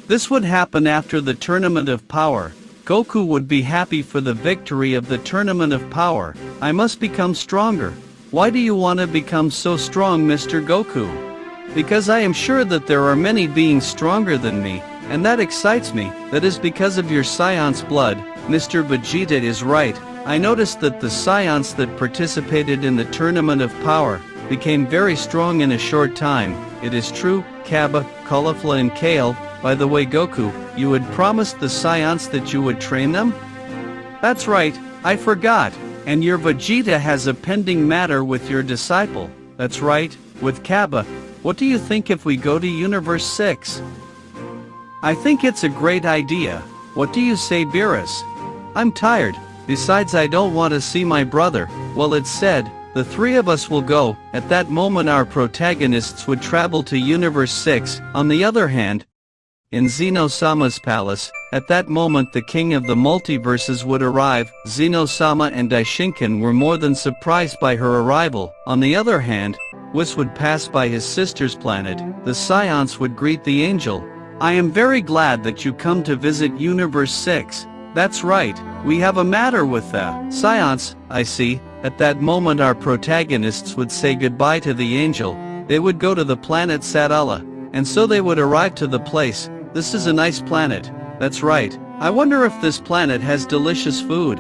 This would happen after the Tournament of Power. Goku would be happy for the victory of the Tournament of Power. I must become stronger. Why do you want to become so strong, Mr. Goku? Because I am sure that there are many beings stronger than me, and that excites me. That is because of your Science blood. Mr. Vegeta is right. I noticed that the Science that participated in the Tournament of Power became very strong in a short time. It is true, Cabba, Caulifla and Kale. By the way, Goku, you had promised the Science that you would train them? That's right, I forgot. And your Vegeta has a pending matter with your disciple. That's right, with Cabba. What do you think if we go to Universe 6? I think it's a great idea. What do you say, Beerus? I'm tired. Besides, I don't want to see my brother. Well, it's said, the three of us will go. At that moment our protagonists would travel to Universe 6. On the other hand, in Zeno-sama's palace, at that moment the king of the multiverses would arrive. Zeno-sama and Daishinkan were more than surprised by her arrival. On the other hand, Whis would pass by his sister's planet. The Science would greet the angel. I am very glad that you come to visit Universe 6. That's right, we have a matter with the Science, I see. At that moment our protagonists would say goodbye to the angel. They would go to the planet Sadala, and so they would arrive to the place. This is a nice planet. That's right. I wonder if this planet has delicious food.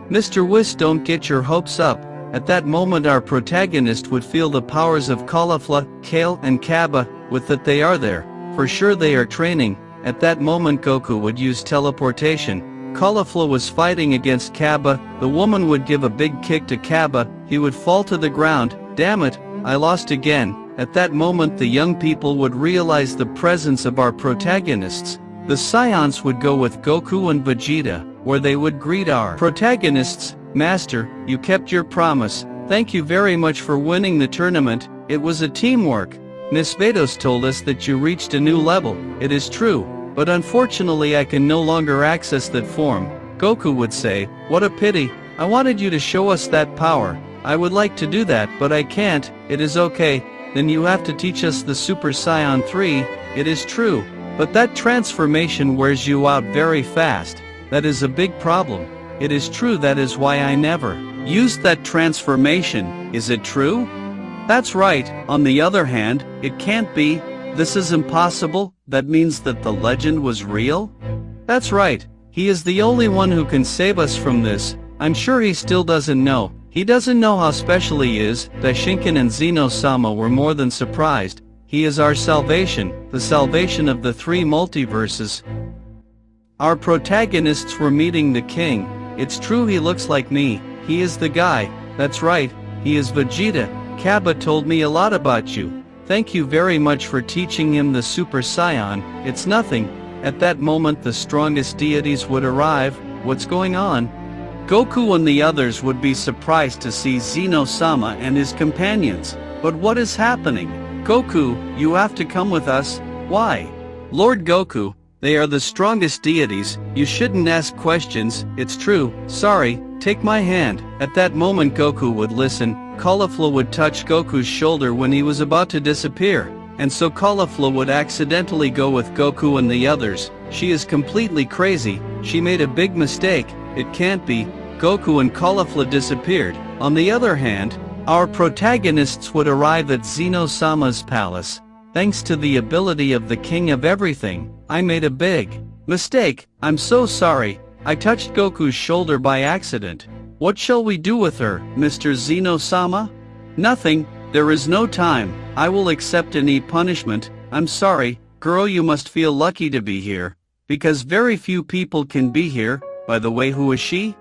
Mr. Whis, don't get your hopes up. At that moment our protagonist would feel the powers of Caulifla, Kale and Cabba. With that they are there. For sure they are training. At that moment Goku would use teleportation. Caulifla was fighting against Cabba. The woman would give a big kick to Cabba. He would fall to the ground. Damn it, I lost again. At that moment the young people would realize the presence of our protagonists. The Science would go with Goku and Vegeta, where they would greet our protagonists. Master, you kept your promise. Thank you very much for winning the tournament. It was a teamwork. Miss Vados told us that you reached a new level. It is true, but unfortunately I can no longer access that form. Goku would say, what a pity. I wanted you to show us that power. I would like to do that, but I can't. It is okay. Then you have to teach us the Super Saiyan 3, it is true, but that transformation wears you out very fast. That is a big problem. It is true, that is why I never used that transformation. Is it true? That's right. On the other hand, it can't be. This is impossible. That means that the legend was real? That's right. He is the only one who can save us from this. I'm sure he still doesn't know. He doesn't know how special he is. Daishinkan and Zeno-sama were more than surprised. He is our salvation, the salvation of the three multiverses. Our protagonists were meeting the king. It's true, he looks like me. He is the guy. That's right, he is Vegeta. Cabba told me a lot about you. Thank you very much for teaching him the Super Saiyan. It's nothing. At that moment the strongest deities would arrive. What's going on? Goku and the others would be surprised to see Zeno-sama and his companions. But what is happening? Goku, you have to come with us. Why? Lord Goku, they are the strongest deities. You shouldn't ask questions. It's true. Sorry, take my hand. At that moment Goku would listen. Caulifla would touch Goku's shoulder when he was about to disappear. And so Caulifla would accidentally go with Goku and the others. She is completely crazy. She made a big mistake. It can't be. Goku and Caulifla disappeared. On the other hand, our protagonists would arrive at Zeno-sama's palace. Thanks to the ability of the king of everything, I made a big mistake. I'm so sorry. I touched Goku's shoulder by accident. What shall we do with her, Mr. Zeno-sama? Nothing. There is no time. I will accept any punishment. I'm sorry. Girl, you must feel lucky to be here. Because very few people can be here. By the way, who is she?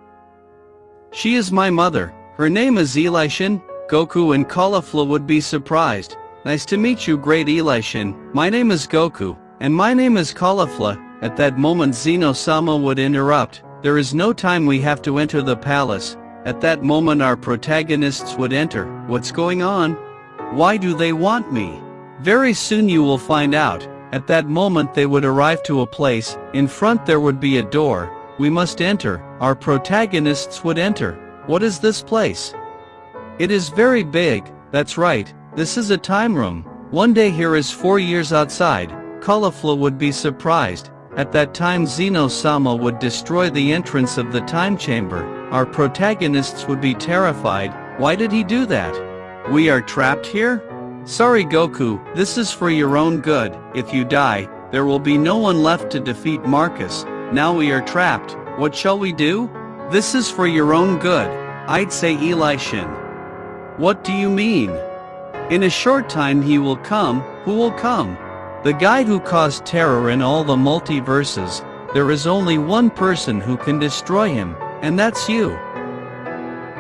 She is my mother. Her name is Elishin. Goku and Caulifla would be surprised. Nice to meet you, great Elishin. My name is Goku, and my name is Caulifla. At that moment Zeno-sama would interrupt. There is no time, we have to enter the palace. At that moment our protagonists would enter. What's going on? Why do they want me? Very soon you will find out. At that moment they would arrive to a place. In front there would be a door. We must enter. Our protagonists would enter. What is this place? It is very big. That's right. This is a time room. One day here is 4 years outside. caulifla would be surprised. At that time Zeno-sama would destroy the entrance of the time chamber. Our protagonists would be terrified. Why did he do that? We are trapped here? Sorry Goku, this is for your own good. If you die, there will be no one left to defeat Marcus. Now we are trapped. What shall we do? This is for your own good. I'd say Elishin. What do you mean? In a short time he will come. Who will come? The guy who caused terror in all the multiverses. There is only one person who can destroy him, and that's you.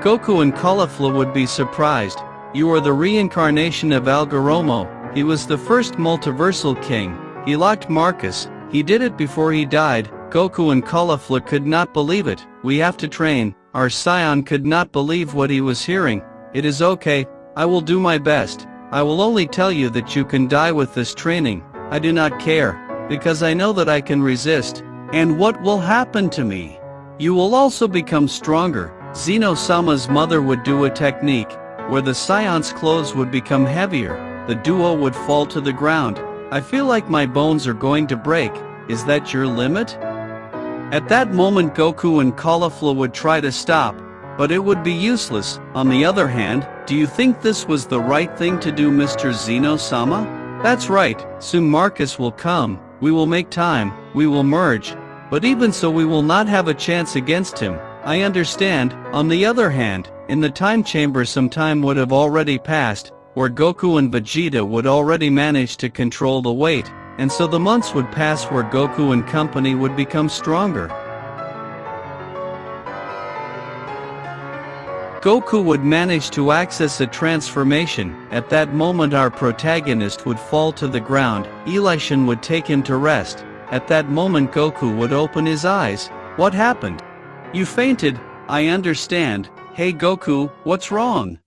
Goku and Caulifla would be surprised. You are the reincarnation of Algaromo. He was the first multiversal king. He locked Marcus. He did it before he died. Goku and Caulifla could not believe it. We have to train. Our scion could not believe what he was hearing. It is okay. I will do my best. I will only tell you that you can die with this training. I do not care, because I know that I can resist. And what will happen to me? You will also become stronger. Zeno-sama's mother would do a technique, where the scion's clothes would become heavier. The duo would fall to the ground. I feel like my bones are going to break. Is that your limit? At that moment Goku and Caulifla would try to stop, but it would be useless. On the other hand, do you think this was the right thing to do, Mr. Zeno-sama? That's right, soon Marcus will come. We will make time, we will merge. But even so we will not have a chance against him. I understand. On the other hand, in the time chamber some time would have already passed, where Goku and Vegeta would already manage to control the weight, and so the months would pass where Goku and company would become stronger. Goku would manage to access a transformation. At that moment our protagonist would fall to the ground. Elishin would take him to rest. At that moment Goku would open his eyes. What happened? You fainted. I understand. Hey Goku, what's wrong?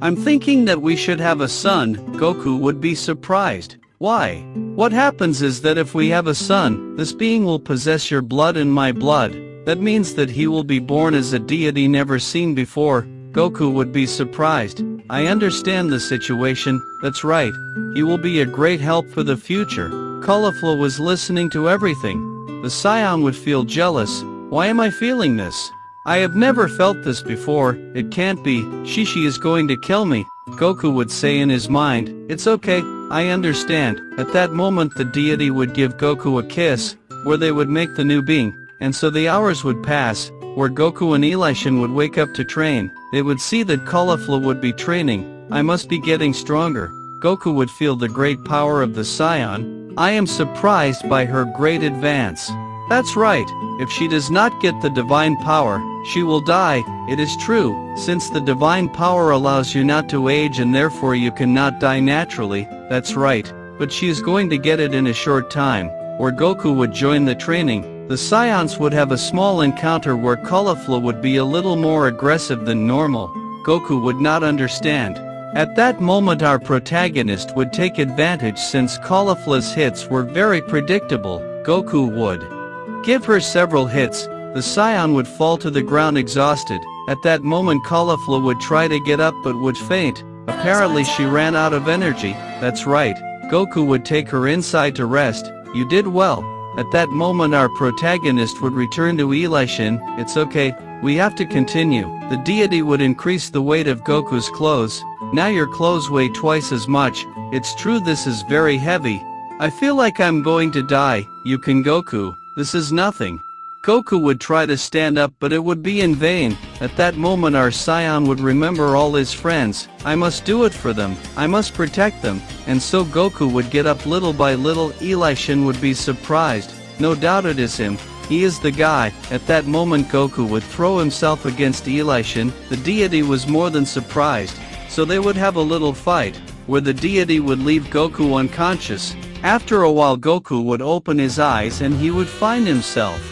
I'm thinking that we should have a son. Goku would be surprised. Why? What happens is that if we have a son, this being will possess your blood and my blood. That means that he will be born as a deity never seen before. Goku would be surprised. I understand the situation. That's right. He will be a great help for the future. Caulifla was listening to everything. The scion would feel jealous. Why am I feeling this? I have never felt this before. It can't be. Shishi is going to kill me. Goku would say in his mind. It's okay. I understand. At that moment the deity would give Goku a kiss, where they would make the new being, and so the hours would pass, where Goku and Elishin would wake up to train. They would see that Caulifla would be training. I must be getting stronger. Goku would feel the great power of the scion. I am surprised by her great advance. That's right. If she does not get the divine power, she will die. It is true, since the divine power allows you not to age and therefore you cannot die naturally. That's right. But she is going to get it in a short time, where Goku would join the training. The scions would have a small encounter where Caulifla would be a little more aggressive than normal. Goku would not understand. At that moment our protagonist would take advantage since Caulifla's hits were very predictable. Goku would give her several hits. The scion would fall to the ground exhausted. At that moment Caulifla would try to get up but would faint. Apparently she ran out of energy. That's right. Goku would take her inside to rest. You did well. At that moment our protagonist would return to Elishin. It's okay, we have to continue. The deity would increase the weight of Goku's clothes. Now your clothes weigh twice as much. It's true this is very heavy. I feel like I'm going to die. You can Goku. This is nothing. Goku would try to stand up but it would be in vain. At that moment our scion would remember all his friends. I must do it for them. I must protect them. And so Goku would get up little by little. Elishin would be surprised. No doubt it is him. He is the guy. At that moment Goku would throw himself against Elishin. The deity was more than surprised. So they would have a little fight, where the deity would leave Goku unconscious. After a while Goku would open his eyes and he would find himself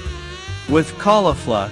with Caulifla.